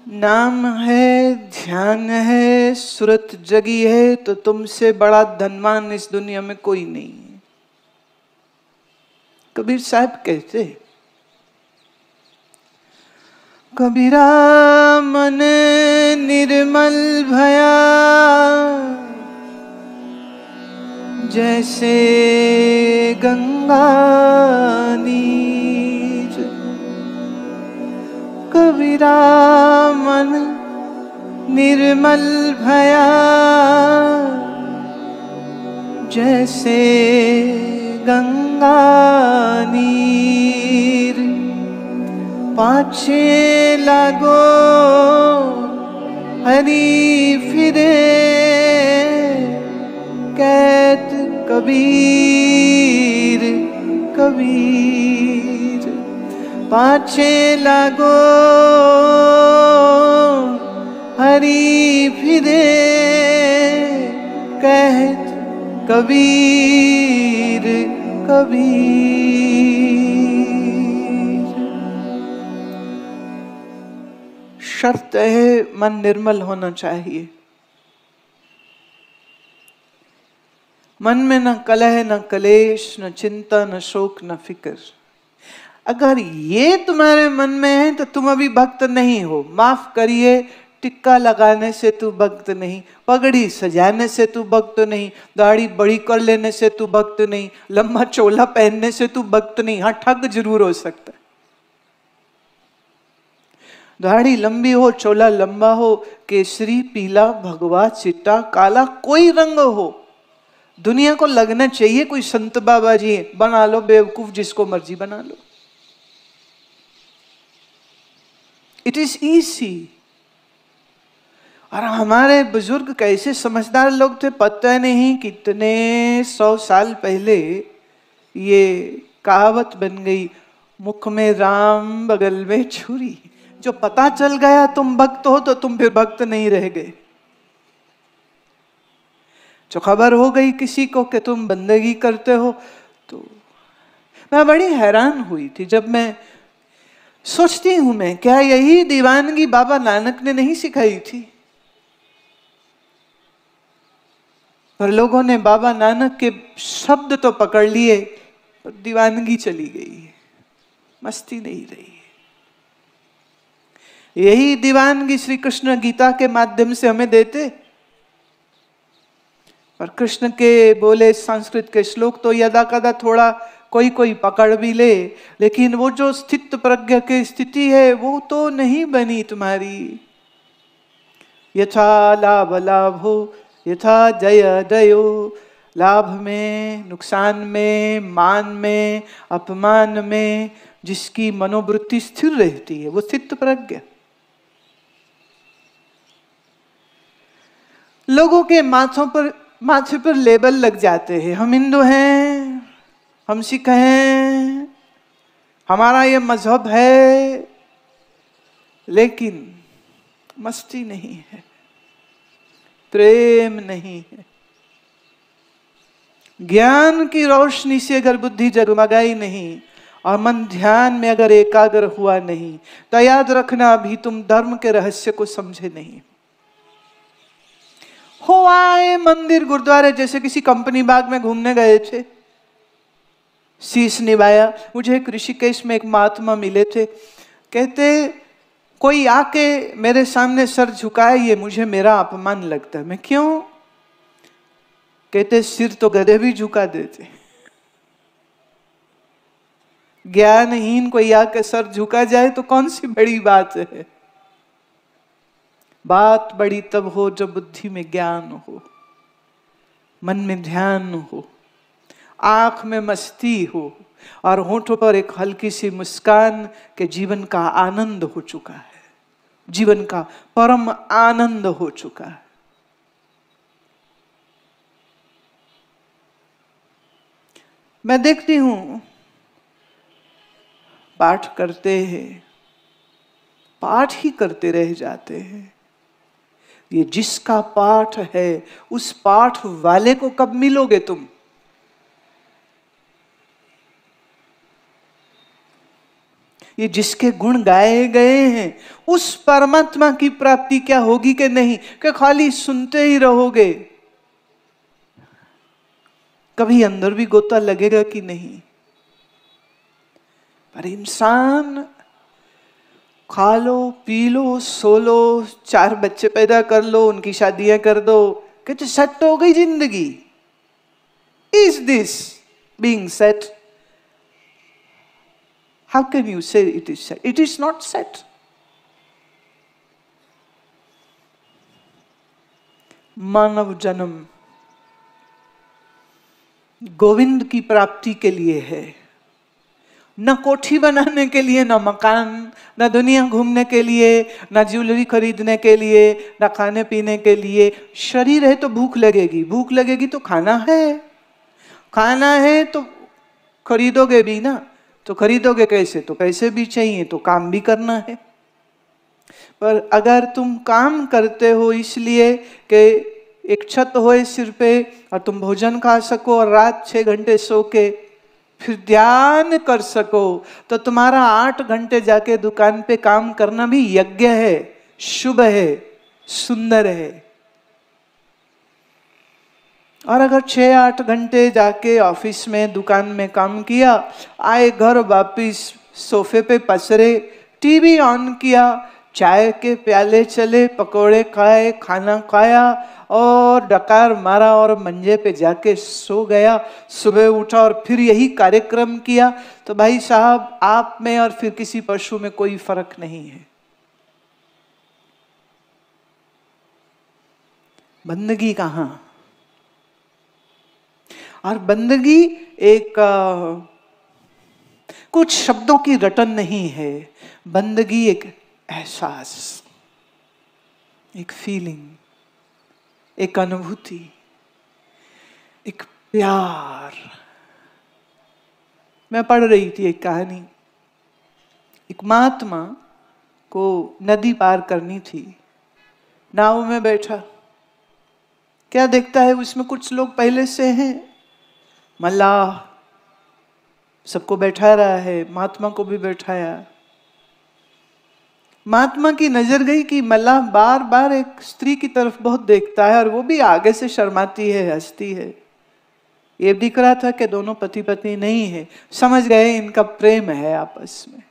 नाम है, ध्यान है, सुरत जगी है, तो तुमसे बड़ा धनवान इस दुनिया में कोई नहीं है। कबीर साहब कहते, कबीरा मन निर्मल भया, जैसे गंगा नीर। कबीरा मन निर्मल भया, जैसे गंगा नीर। पाछे लागो हरि फिरे, कहत कबीर कबीर। पाछे लागो हरि फिरे, कहत कबीर कबीर। शर्त है, मन निर्मल होना चाहिए। मन में न कलह, न कलेश, न चिंता, न शोक, न फिक्र। अगर ये तुम्हारे मन में है तो तुम अभी भक्त नहीं हो। माफ करिए, टिक्का लगाने से तू भक्त नहीं, पगड़ी सजाने से तू भक्त नहीं, दाढ़ी बड़ी कर लेने से तू भक्त नहीं, लंबा चोला पहनने से तू भक्त नहीं। हाँ, ठग जरूर हो सकता है। दाढ़ी लंबी हो, चोला लंबा हो, केसरी, पीला, भगवा, चिट्टा, काला, कोई रंग हो, दुनिया को लगना चाहिए कोई संत बाबा जी है। बना लो बेवकूफ, जिसको मर्जी बना लो। It is easy. और हमारे बुजुर्ग कैसे समझदार लोग थे, पता नहीं कितने 100 साल पहले ये कहावत बन गई, मुख में राम बगल में छुरी। जो पता चल गया तुम भक्त हो तो तुम फिर भक्त नहीं रह गए। जो खबर हो गई किसी को कि तुम बंदगी करते हो, तो मैं बड़ी हैरान हुई थी जब मैं सोचती हूं, मैं क्या यही दीवानगी बाबा नानक ने नहीं सिखाई थी? पर लोगों ने बाबा नानक के शब्द तो पकड़ लिए, पर दीवानगी चली गई है, मस्ती नहीं रही है। यही दीवानगी श्री कृष्ण गीता के माध्यम से हमें देते। और कृष्ण के बोले संस्कृत के श्लोक तो यदा कदा थोड़ा कोई कोई पकड़ भी ले, लेकिन वो जो स्थित प्रज्ञ की स्थिति है वो तो नहीं बनी तुम्हारी। यथा लाभ लाभो, यथा जय जयो। लाभ में, नुकसान में, मान में, अपमान में जिसकी मनोवृत्ति स्थिर रहती है वो स्थित प्रज्ञ। लोगों के माथे पर लेबल लग जाते हैं, हम हिंदू हैं, हम सिख हैं, हमारा ये मजहब है, लेकिन मस्ती नहीं है, प्रेम नहीं है। ज्ञान की रोशनी से अगर बुद्धि जगमगाई नहीं और मन ध्यान में अगर एकाग्र हुआ नहीं, तो याद रखना अभी तुम धर्म के रहस्य को समझे नहीं हो। आए मंदिर गुरुद्वारे, जैसे किसी कंपनी बाग में घूमने गए थे, शीश निभाया। मुझे एक ऋषिकेश में एक महात्मा मिले थे, कहते कोई आके मेरे सामने सर झुकाए, ये मुझे मेरा अपमान लगता है। मैं क्यों? कहते सिर तो गधे भी झुका देते, ज्ञानहीन कोई आके सर झुका जाए तो कौन सी बड़ी बात है? बात बड़ी तब हो जब बुद्धि में ज्ञान हो, मन में ध्यान हो, आंख में मस्ती हो और होठों पर एक हल्की सी मुस्कान के जीवन का आनंद हो चुका है, जीवन का परम आनंद हो चुका है। मैं देखती हूं पाठ करते हैं, पाठ ही करते रह जाते हैं। ये जिसका पाठ है उस पाठ वाले को कब मिलोगे तुम? ये जिसके गुण गाए गए हैं उस परमात्मा की प्राप्ति क्या होगी कि नहीं, कि खाली सुनते ही रहोगे? कभी अंदर भी गोता लगेगा कि नहीं? पर इंसान खा लो, पी लो, सो लो, 4 बच्चे पैदा कर लो, उनकी शादियां कर दो, कहते सेट हो गई जिंदगी। Is this being set? How can you say it is set? It is not set. मानव जन्म गोविंद की प्राप्ति के लिए है, न कोठी बनाने के लिए, न मकान, न दुनिया घूमने के लिए, न ज्वेलरी खरीदने के लिए, न खाने पीने के लिए। शरीर है तो भूख लगेगी, भूख लगेगी तो खाना है, खाना है तो खरीदोगे भी ना, तो खरीदोगे कैसे? तो पैसे भी चाहिए, तो काम भी करना है। पर अगर तुम काम करते हो इसलिए कि एक छत होए सिर पे और तुम भोजन खा सको और रात 6 घंटे सो के फिर ध्यान कर सको, तो तुम्हारा 8 घंटे जाके दुकान पे काम करना भी यज्ञ है, शुभ है, सुंदर है। और अगर 6-8 घंटे जाके ऑफिस में, दुकान में काम किया, आए घर वापिस सोफे पे पसरे, टीवी ऑन किया, चाय के प्याले चले, पकोड़े खाए, खाना खाया और डकार मारा और मंजे पे जाके सो गया, सुबह उठा और फिर यही कार्यक्रम किया, तो भाई साहब आप में और फिर किसी पशु में कोई फर्क नहीं है। बंदगी कहाँ? और बंदगी एक कुछ शब्दों की रटन नहीं है, बंदगी एक एहसास, एक फीलिंग, एक अनुभूति, एक प्यार। मैं पढ़ रही थी एक कहानी, एक महात्मा को नदी पार करनी थी, नाव में बैठा, क्या देखता है उसमें कुछ लोग पहले से हैं, मल्लाह सबको बैठा रहा है, महात्मा को भी बैठाया। महात्मा की नजर गई कि मल्लाह बार बार एक स्त्री की तरफ बहुत देखता है और वो भी आगे से शर्माती है, हंसती है। ये दिख रहा था कि दोनों पति पत्नी नहीं है, समझ गए इनका प्रेम है आपस में।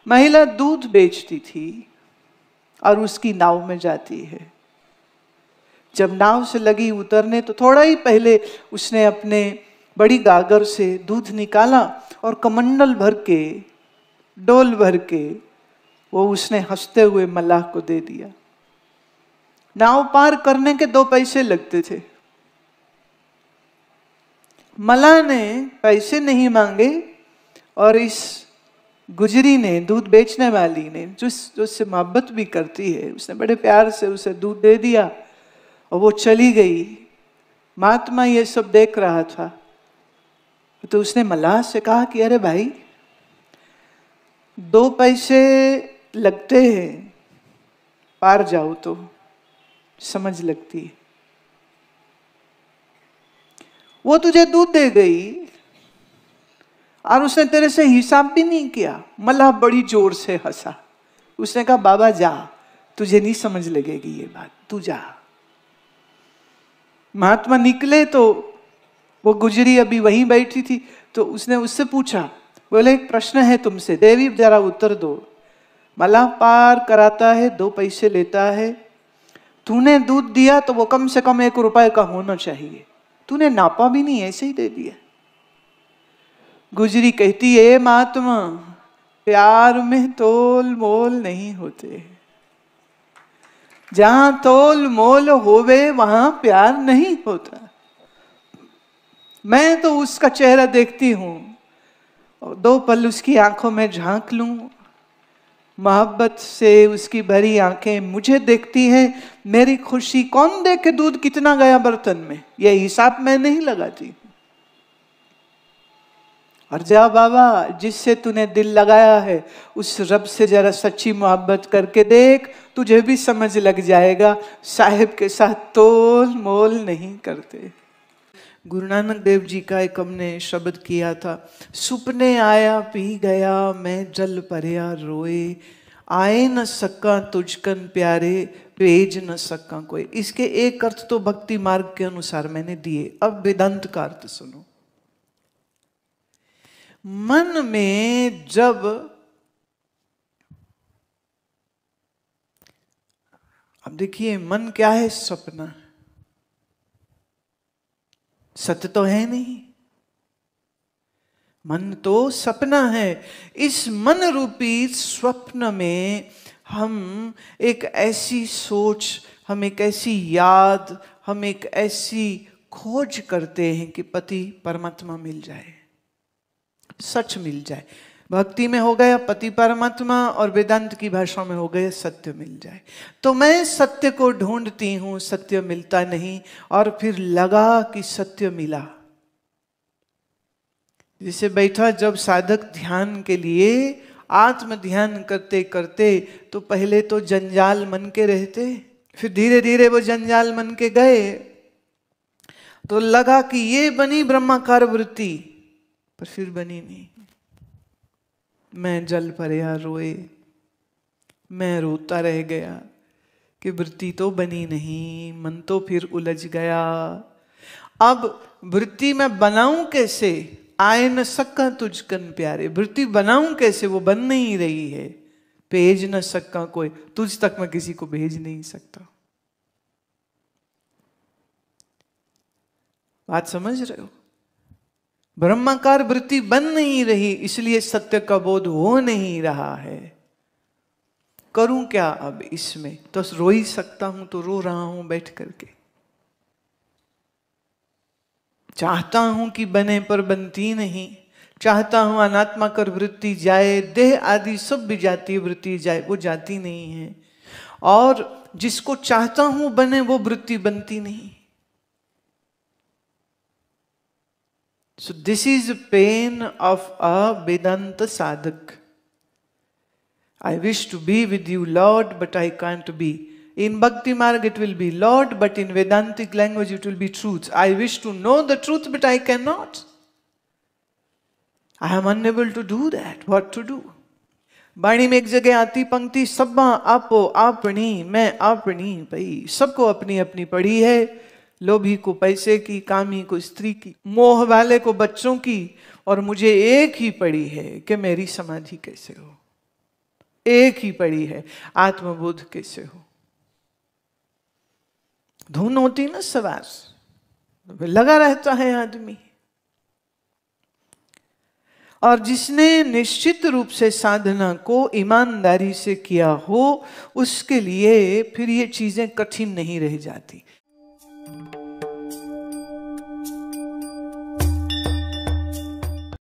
महिला दूध बेचती थी और उसकी नाव में जाती है। जब नाव से लगी उतरने तो थोड़ा ही पहले उसने अपने बड़ी गागर से दूध निकाला और कमंडल भर के, डोल भर के वो उसने हंसते हुए मल्लाह को दे दिया। नाव पार करने के 2 पैसे लगते थे। मल्लाह ने पैसे नहीं मांगे और इस गुजरी ने, दूध बेचने वाली ने, जो उससे मोहब्बत भी करती है, उसने बड़े प्यार से उसे दूध दे दिया और वो चली गई। महात्मा ये सब देख रहा था तो उसने मल्लाह से कहा कि अरे भाई 2 पैसे लगते हैं, पार जाओ तो समझ लगती है। वो तुझे दूध दे गई और उसने तेरे से हिसाब भी नहीं किया। मल्लाह बड़ी जोर से हंसा। उसने कहा बाबा जा, तुझे नहीं समझ लगेगी ये बात, तू जा। महात्मा निकले तो वो गुजरी अभी वहीं बैठी थी, तो उसने उससे पूछा, बोले एक प्रश्न है तुमसे, देवी जरा उत्तर दो। मल्लाह पार कराता है, 2 पैसे लेता है, तूने दूध दिया तो वो कम से कम 1 रुपए का होना चाहिए, तूने नापा भी नहीं, ऐसे ही दे दिया। गुजरी कहती है महात्मा, प्यार में तोल मोल नहीं होते, जहां तोल मोल होवे वहां प्यार नहीं होता। मैं तो उसका चेहरा देखती हूं और 2 पल उसकी आंखों में झांक लूं, मोहब्बत से उसकी भरी आंखें मुझे देखती हैं, मेरी खुशी कौन देखे दूध कितना गया बर्तन में, यह हिसाब मैं नहीं लगाती। और जा बाबा, जिससे तूने दिल लगाया है उस रब से जरा सच्ची मोहब्बत करके देख, तुझे भी समझ लग जाएगा साहिब के साथ तोल मोल नहीं करते। गुरु नानक देव जी का एक हमने शब्द किया था, सुपने आया पी गया मैं जल परया रोए, आए न सका तुझकन प्यारे भेज न सका कोई। इसके एक अर्थ तो भक्ति मार्ग के अनुसार मैंने दिए, अब वेदांत का अर्थ सुनो। मन में जब अब देखिए मन क्या है? सपना। सत्य तो है नहीं, मन तो सपना है। इस मन रूपी स्वप्न में हम एक ऐसी सोच, हम एक ऐसी याद, हम एक ऐसी खोज करते हैं कि पति परमात्मा मिल जाए, सच मिल जाए। भक्ति में हो गया पति परमात्मा और वेदांत की भाषा में हो गया सत्य मिल जाए। तो मैं सत्य को ढूंढती हूं, सत्य मिलता नहीं, और फिर लगा कि सत्य मिला। जैसे बैठा जब साधक ध्यान के लिए आत्म ध्यान करते करते, तो पहले तो जंजाल मन के रहते, फिर धीरे धीरे वो जंजाल मन के गए, तो लगा कि ये बनी ब्रह्माकार वृत्ति, पर फिर बनी नहीं। मैं जल परया रोए, मैं रोता रह गया कि वृत्ति तो बनी नहीं, मन तो फिर उलझ गया। अब वृत्ति मैं बनाऊं कैसे? आए न सका तुझकन प्यारे, वृत्ति बनाऊं कैसे? वो बन नहीं रही है। भेज न सका कोई, तुझ तक मैं किसी को भेज नहीं सकता। बात समझ रहे हो? ब्रह्माकार वृत्ति बन नहीं रही, इसलिए सत्य का बोध हो नहीं रहा है। करूं क्या अब इसमें? तो रो ही सकता हूं, तो रो रहा हूं बैठ करके। चाहता हूं कि बने पर बनती नहीं, चाहता हूं अनात्मा कर वृत्ति जाए, देह आदि सब भी जाती वृत्ति जाए, वो जाती नहीं है। और जिसको चाहता हूं बने वो वृत्ति बनती नहीं। So this is the pain of a Vedanta sadhak. I wish to be with you, Lord, but I can't be. In Bhakti Marg it will be Lord, but in Vedantic language it will be truth. I wish to know the truth, but I cannot. I am unable to do that. What to do? बाणी में एक जगह आती पंक्ति, सब्बा आपो आपनी, मैं आपनी भाई। सबको अपनी अपनी पड़ी है। लोभी को पैसे की, कामी को स्त्री की, मोह वाले को बच्चों की, और मुझे एक ही पड़ी है कि मेरी समाधि कैसे हो। एक ही पड़ी है, आत्मबोध कैसे हो। धुन होती ना सवार, लगा रहता है आदमी। और जिसने निश्चित रूप से साधना को ईमानदारी से किया हो, उसके लिए फिर ये चीजें कठिन नहीं रह जाती।